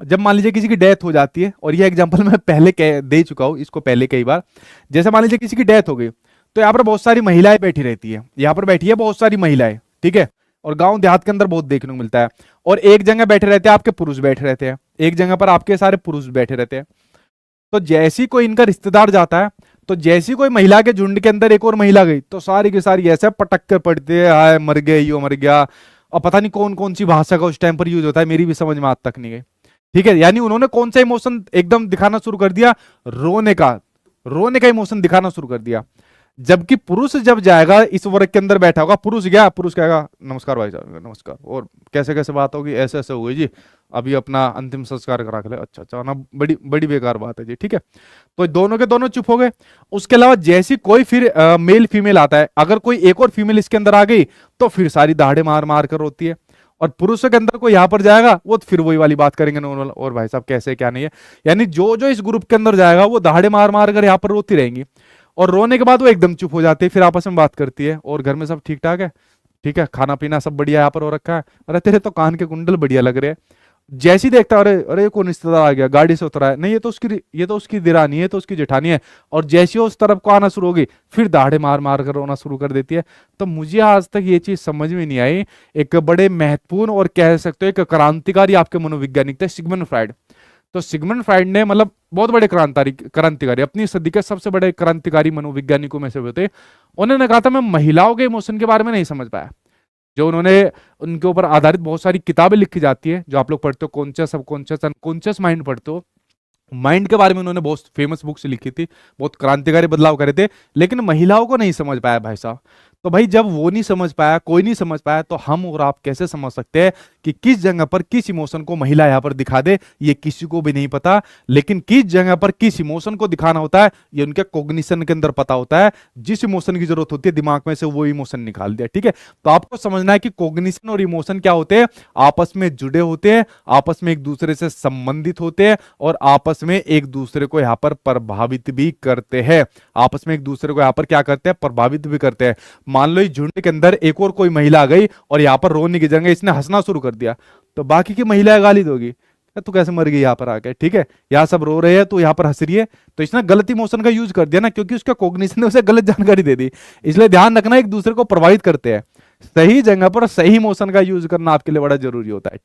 जब मान लीजिए किसी की डेथ हो जाती है, और ये एग्जांपल मैं पहले दे चुका हूं इसको पहले कई बार। जैसे मान लीजिए किसी की डेथ हो गई, तो यहाँ पर बहुत सारी महिलाएं बैठी रहती है, यहाँ पर बैठी है बहुत सारी महिलाएं, ठीक है। और गांव देहात के अंदर बहुत देखने को मिलता है। और एक जगह बैठे रहते हैं आपके पुरुष बैठे रहते हैं, एक जगह पर आपके सारे पुरुष बैठे रहते हैं। तो जैसी कोई इनका रिश्तेदार जाता है, तो जैसी कोई महिला के झुंड के अंदर एक और महिला गई, तो सारी की सारी ऐसे पटक कर पड़ती है, हाय मर गए, यो मर गया। और पता नहीं कौन कौन सी भाषा का उस टाइम पर यूज होता है, मेरी भी समझ में आज तक नहीं गई। ठीक है, यानी उन्होंने कौन सा इमोशन एकदम दिखाना शुरू कर दिया, रोने का, रोने का इमोशन दिखाना शुरू कर दिया। जबकि पुरुष जब जाएगा, इस वर्ग के अंदर बैठा होगा, पुरुष गया, पुरुष कहेगा नमस्कार भाई साहब, नमस्कार, और कैसे कैसे बात होगी, ऐसे ऐसे हुई जी, अभी अपना अंतिम संस्कार करा के ले, अच्छा अच्छा ना, बड़ी बड़ी बेकार बात है जी, ठीक है। तो दोनों के दोनों चुप हो गए। उसके अलावा जैसी कोई फिर मेल फीमेल आता है, अगर कोई एक और फीमेल इसके अंदर आ गई, तो फिर सारी दहाड़े मार मार कर रोती है। और पुरुषों के अंदर कोई यहाँ पर जाएगा, वो फिर वही वाली बात करेंगे नॉर्मल, और भाई साहब कैसे क्या नहीं है। यानी जो जो इस ग्रुप के अंदर जाएगा, वो दहाड़े मार मार कर यहाँ पर रोती रहेंगी। और रोने के बाद वो एकदम चुप हो जाती है, फिर आपस में बात करती है, और घर में सब ठीक ठाक है, ठीक है, खाना पीना सब बढ़िया यहाँ पर हो रखा है, अरे तेरे तो कान के कुंडल बढ़िया लग रहे हैं। जैसी देखता है, अरे अरे कौन रिश्तेदार आ गया, गाड़ी से उतरा है, नहीं ये तो उसकी दिरानी है, ये तो उसकी जेठानी है। और जैसी वो उस तरफ को आना शुरू होगी, फिर दाढ़े मार मार कर रोना शुरू कर देती है। तो मुझे आज तक ये चीज समझ में नहीं आई। एक बड़े महत्वपूर्ण और कह सकते हो एक क्रांतिकारी आपके मनोवैज्ञानिक थे सिगमंड फ्राइड। तो सिगमंड फ्राइड ने मतलब बहुत बड़े क्रांतिकारी अपनी सदी के सबसे बड़े क्रांतिकारी मनोवैज्ञानिकों में से होते। उन्होंने कहा था मैं महिलाओं के इमोशन के बारे में नहीं समझ पाया। जो उन्होंने, उनके ऊपर आधारित बहुत सारी किताबें लिखी जाती है, जो आप लोग पढ़ते हो, कॉन्शियस सबकॉन्शियस अनकॉन्शियस माइंड पढ़ते हो, माइंड के बारे में उन्होंने बहुत फेमस बुक्स लिखी थी, बहुत क्रांतिकारी बदलाव करे थे। लेकिन महिलाओं को नहीं समझ पाया भाई साहब। तो भाई जब वो नहीं समझ पाया, कोई नहीं समझ पाया, तो हम और आप कैसे समझ सकते हैं कि किस जगह पर किस इमोशन को महिला यहां पर दिखा दे, ये किसी को भी नहीं पता। लेकिन किस जगह पर किस इमोशन को दिखाना होता है, ये उनके कॉग्निशन के अंदर पता होता है। जिस इमोशन की जरूरत होती है दिमाग में से, वो इमोशन निकाल दिया, ठीक है। तो आपको समझना है कि कॉग्निशन और इमोशन क्या होते हैं, आपस में जुड़े होते हैं, आपस में एक दूसरे से संबंधित होते हैं, और आपस में एक दूसरे को यहाँ पर प्रभावित भी करते हैं। आपस में एक दूसरे को यहाँ पर क्या करते हैं, प्रभावित भी करते हैं। मान लो इस झुंड के अंदर एक और कोई महिला आ गई, और यहाँ पर रोने की जगह इसने हंसना शुरू कर दिया, तो बाकी की महिलाएं गाली दोगी, तू कैसे मर गई यहाँ पर आके, ठीक है। यहाँ सब रो रहे हैं, तो यहाँ पर हंस रही है, तो इसने गलत इमोशन का यूज कर दिया ना, क्योंकि उसका कॉग्निशन ने उसे गलत जानकारी दे दी। इसलिए ध्यान रखना, एक दूसरे को प्रभावित करते हैं। सही जगह पर सही इमोशन का यूज करना आपके लिए बड़ा जरूरी होता है, ठीक।